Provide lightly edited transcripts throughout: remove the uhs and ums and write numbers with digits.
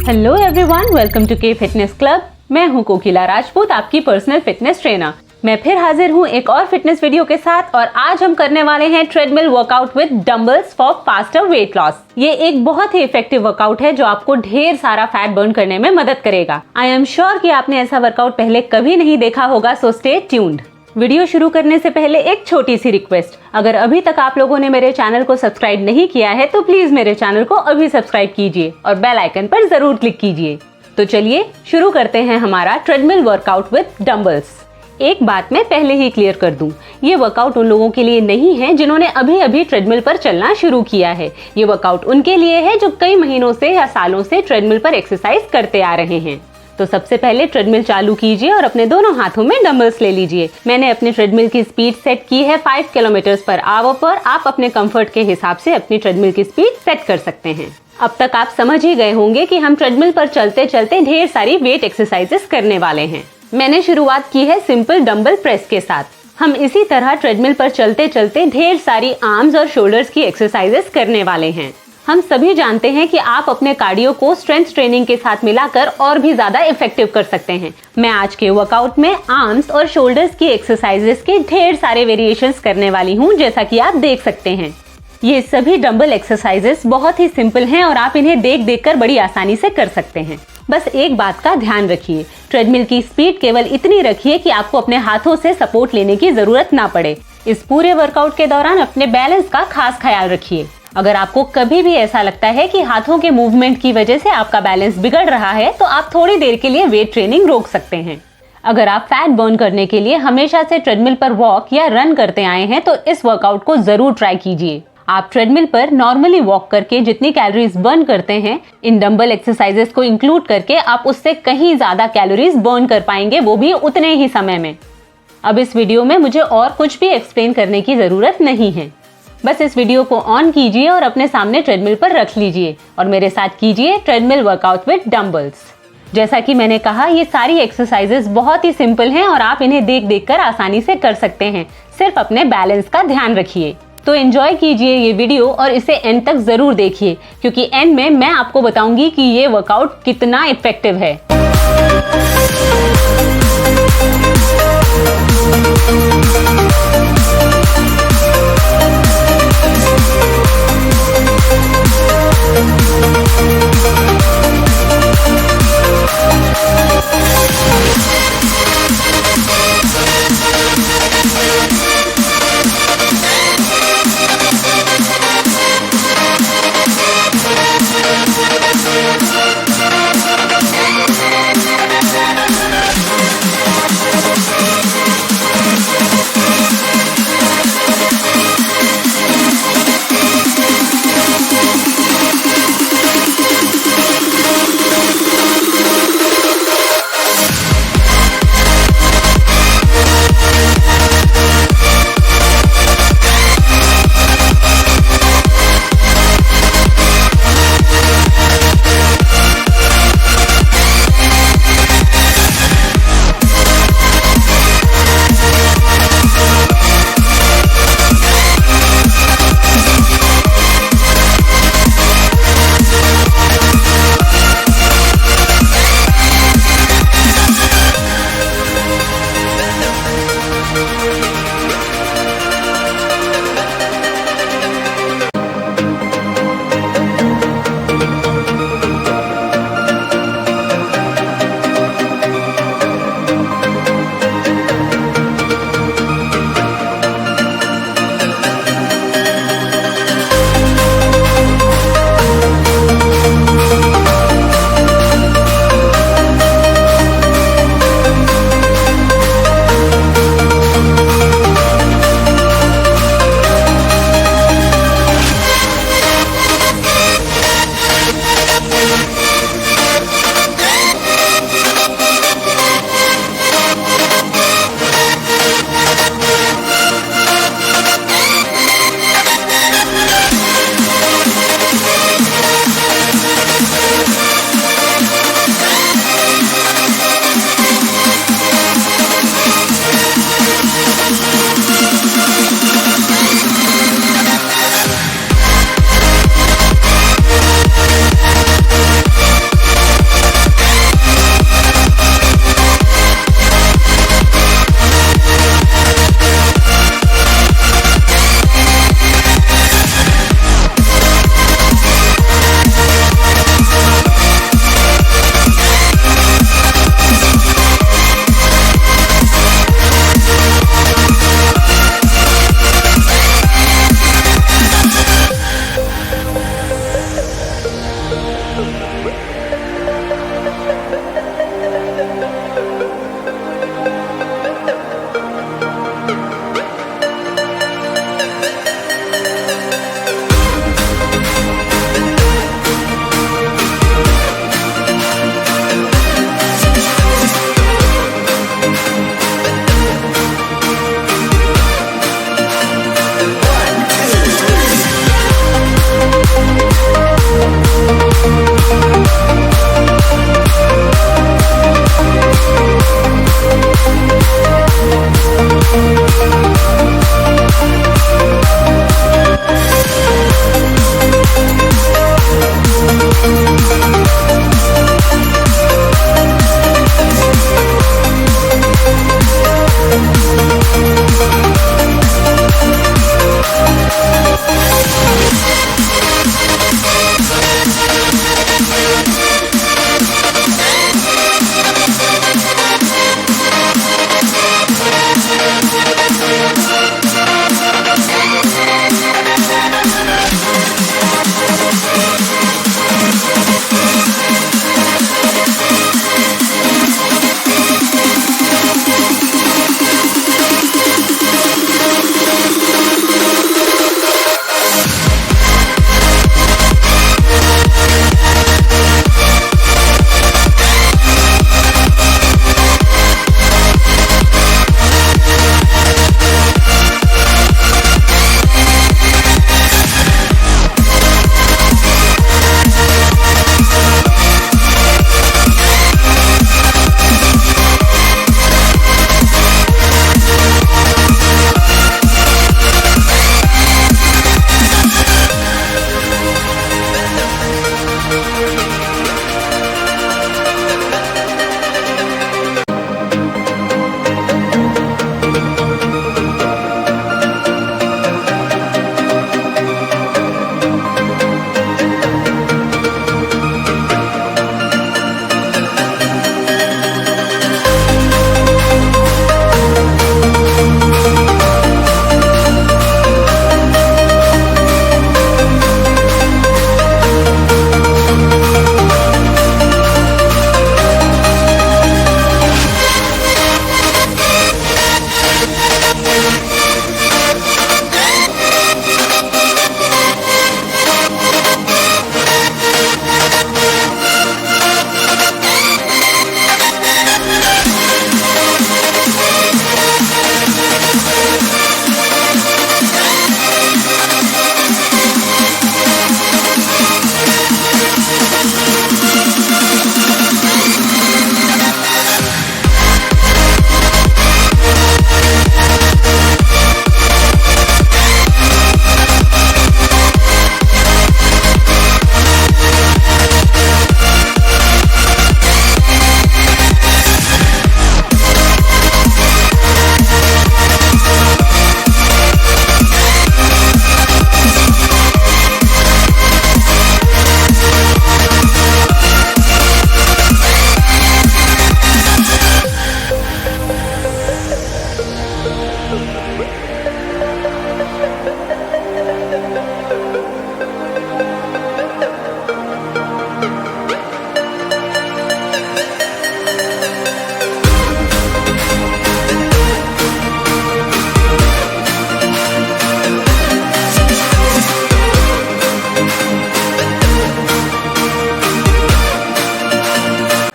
Hello everyone, welcome to के fitness club. मैं हूं कोकिला राजपूत, आपकी पर्सनल फिटनेस ट्रेनर। मैं फिर हाजिर हूं एक और फिटनेस वीडियो के साथ और आज हम करने वाले हैं treadmill workout with dumbbells for faster weight loss. ये एक बहुत ही इफेक्टिव वर्कआउट है जो आपको ढेर सारा फैट बर्न करने में मदद करेगा। आई एम श्योर कि आपने ऐसा वर्कआउट पहले कभी नहीं देखा होगा, सो स्टे ट्यून्ड। वीडियो शुरू करने से पहले एक छोटी सी रिक्वेस्ट, अगर अभी तक आप लोगों ने मेरे चैनल को सब्सक्राइब नहीं किया है तो प्लीज मेरे चैनल को अभी सब्सक्राइब कीजिए और बेल आइकन पर जरूर क्लिक कीजिए। तो चलिए शुरू करते हैं हमारा ट्रेडमिल वर्कआउट विद डंबल्स। एक बात मैं पहले ही क्लियर कर दूं, ये वर्कआउट उन लोगों के लिए नहीं है जिन्होंने अभी अभी ट्रेडमिल पर चलना शुरू किया है। ये वर्कआउट उनके लिए है जो कई महीनों से या सालों से ट्रेडमिल पर एक्सरसाइज करते आ रहे हैं। तो सबसे पहले ट्रेडमिल चालू कीजिए और अपने दोनों हाथों में डंबल्स ले लीजिए। मैंने अपने ट्रेडमिल की स्पीड सेट की है 5 किलोमीटर पर आवर पर। आप अपने कंफर्ट के हिसाब से अपनी ट्रेडमिल की स्पीड सेट कर सकते हैं। अब तक आप समझ ही गए होंगे कि हम ट्रेडमिल पर चलते चलते ढेर सारी वेट एक्सरसाइजेस करने वाले हैं। मैंने शुरुआत की है सिंपल डंबल प्रेस के साथ। हम इसी तरह ट्रेडमिल पर चलते चलते ढेर सारी आर्म्स और शोल्डर्स की एक्सरसाइजेस करने वाले हैं। हम सभी जानते हैं कि आप अपने कार्डियो को स्ट्रेंथ ट्रेनिंग के साथ मिलाकर और भी ज्यादा इफेक्टिव कर सकते हैं। मैं आज के वर्कआउट में आर्म्स और शोल्डर्स की एक्सरसाइजेस के ढेर सारे वेरिएशंस करने वाली हूं, जैसा कि आप देख सकते हैं। ये सभी डंबल एक्सरसाइजेस बहुत ही सिंपल हैं और आप इन्हें देख देखकर बड़ी आसानी से कर सकते हैं। बस एक बात का ध्यान रखिए, ट्रेडमिल की स्पीड केवल इतनी रखिए कि आपको अपने हाथों से सपोर्ट लेने की जरूरत ना पड़े। इस पूरे वर्कआउट के दौरान अपने बैलेंस का खास ख्याल रखिए। अगर आपको कभी भी ऐसा लगता है कि हाथों के मूवमेंट की वजह से आपका बैलेंस बिगड़ रहा है तो आप थोड़ी देर के लिए वेट ट्रेनिंग रोक सकते हैं। अगर आप फैट बर्न करने के लिए हमेशा से ट्रेडमिल पर वॉक या रन करते आए हैं तो इस वर्कआउट को जरूर ट्राई कीजिए। आप ट्रेडमिल पर नॉर्मली वॉक करके जितनी कैलोरीज बर्न करते हैं, इन डंबल एक्सरसाइजेस को इंक्लूड करके आप उससे कहीं ज्यादा कैलोरीज बर्न कर पाएंगे, वो भी उतने ही समय में। अब इस वीडियो में मुझे और कुछ भी एक्सप्लेन करने की जरूरत नहीं है। बस इस वीडियो को ऑन कीजिए और अपने सामने ट्रेडमिल पर रख लीजिए और मेरे साथ कीजिए ट्रेडमिल वर्कआउट विद डंबल्स। जैसा कि मैंने कहा, ये सारी एक्सरसाइजेस बहुत ही सिंपल हैं और आप इन्हें देख देखकर आसानी से कर सकते हैं। सिर्फ अपने बैलेंस का ध्यान रखिए। तो एंजॉय कीजिए ये वीडियो और इसे एंड तक जरूर देखिए, क्योंकि एंड में मैं आपको बताऊंगी कि ये वर्कआउट कितना इफेक्टिव है।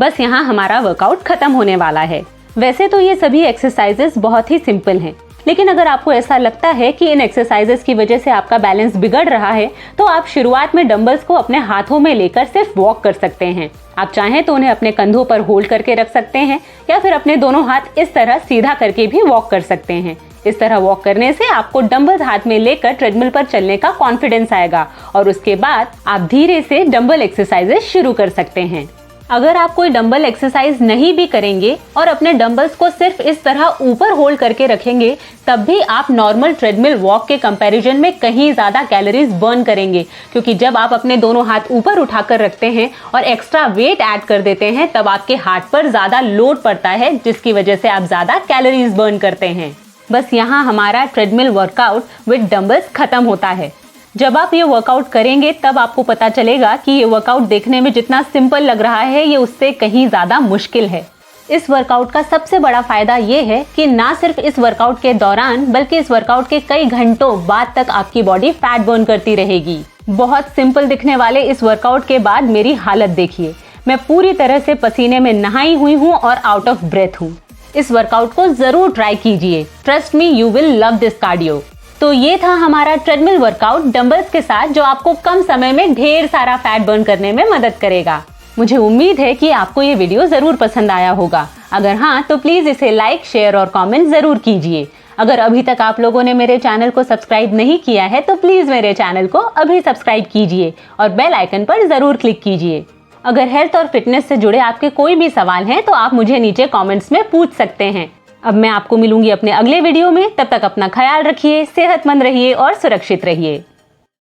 बस यहाँ हमारा वर्कआउट खत्म होने वाला है। वैसे तो ये सभी एक्सरसाइजेस बहुत ही सिंपल हैं, लेकिन अगर आपको ऐसा लगता है कि इन एक्सरसाइजेस की वजह से आपका बैलेंस बिगड़ रहा है, तो आप शुरुआत में डंबल्स को अपने हाथों में लेकर सिर्फ वॉक कर सकते हैं। आप चाहें तो उन्हें अपने कंधों पर होल्ड करके रख सकते हैं या फिर अपने दोनों हाथ इस तरह सीधा करके भी वॉक कर सकते हैं। इस तरह वॉक करने से आपको डंबल्स हाथ में लेकर ट्रेडमिल पर चलने का कॉन्फिडेंस आएगा और उसके बाद आप धीरे से डंबल एक्सरसाइजेस शुरू कर सकते हैं। अगर आप कोई डंबल एक्सरसाइज नहीं भी करेंगे और अपने डंबल्स को सिर्फ इस तरह ऊपर होल्ड करके रखेंगे, तब भी आप नॉर्मल ट्रेडमिल वॉक के कंपैरिजन में कहीं ज्यादा कैलोरीज बर्न करेंगे, क्योंकि जब आप अपने दोनों हाथ ऊपर उठाकर रखते हैं और एक्स्ट्रा वेट ऐड कर देते हैं, तब आपके हाथ पर ज्यादा लोड पड़ता है, जिसकी वजह से आप ज्यादा कैलोरीज बर्न करते हैं। बस यहाँ हमारा ट्रेडमिल वर्कआउट विद डंबल्स खत्म होता है। जब आप ये वर्कआउट करेंगे तब आपको पता चलेगा कि ये वर्कआउट देखने में जितना सिंपल लग रहा है, ये उससे कहीं ज्यादा मुश्किल है। इस वर्कआउट का सबसे बड़ा फायदा ये है कि ना सिर्फ इस वर्कआउट के दौरान बल्कि इस वर्कआउट के कई घंटों बाद तक आपकी बॉडी फैट बर्न करती रहेगी। बहुत सिंपल दिखने वाले इस वर्कआउट के बाद मेरी हालत देखिए। मैं पूरी तरह से पसीने में नहाई हुई हूँ और आउट ऑफ ब्रेथ हूँ। इस वर्कआउट को जरूर ट्राई कीजिए। Trust me, you will love this cardio. तो ये था हमारा ट्रेडमिल वर्कआउट डंबल्स के साथ, जो आपको कम समय में ढेर सारा फैट बर्न करने में मदद करेगा। मुझे उम्मीद है कि आपको ये वीडियो जरूर पसंद आया होगा। अगर हाँ, तो प्लीज इसे लाइक, शेयर और कमेंट जरूर कीजिए। अगर अभी तक आप लोगों ने मेरे चैनल को सब्सक्राइब नहीं किया है, तो प्लीज मेरे चैनल को अभी सब्सक्राइब कीजिए और बेल आइकन पर जरूर क्लिक कीजिए। अगर हेल्थ और फिटनेस से जुड़े आपके कोई भी सवाल हैं, तो आप मुझे नीचे कमेंट्स में पूछ सकते हैं। अब मैं आपको मिलूंगी अपने अगले वीडियो में। तब तक अपना ख्याल रखिए, सेहतमंद रहिए और सुरक्षित रहिए।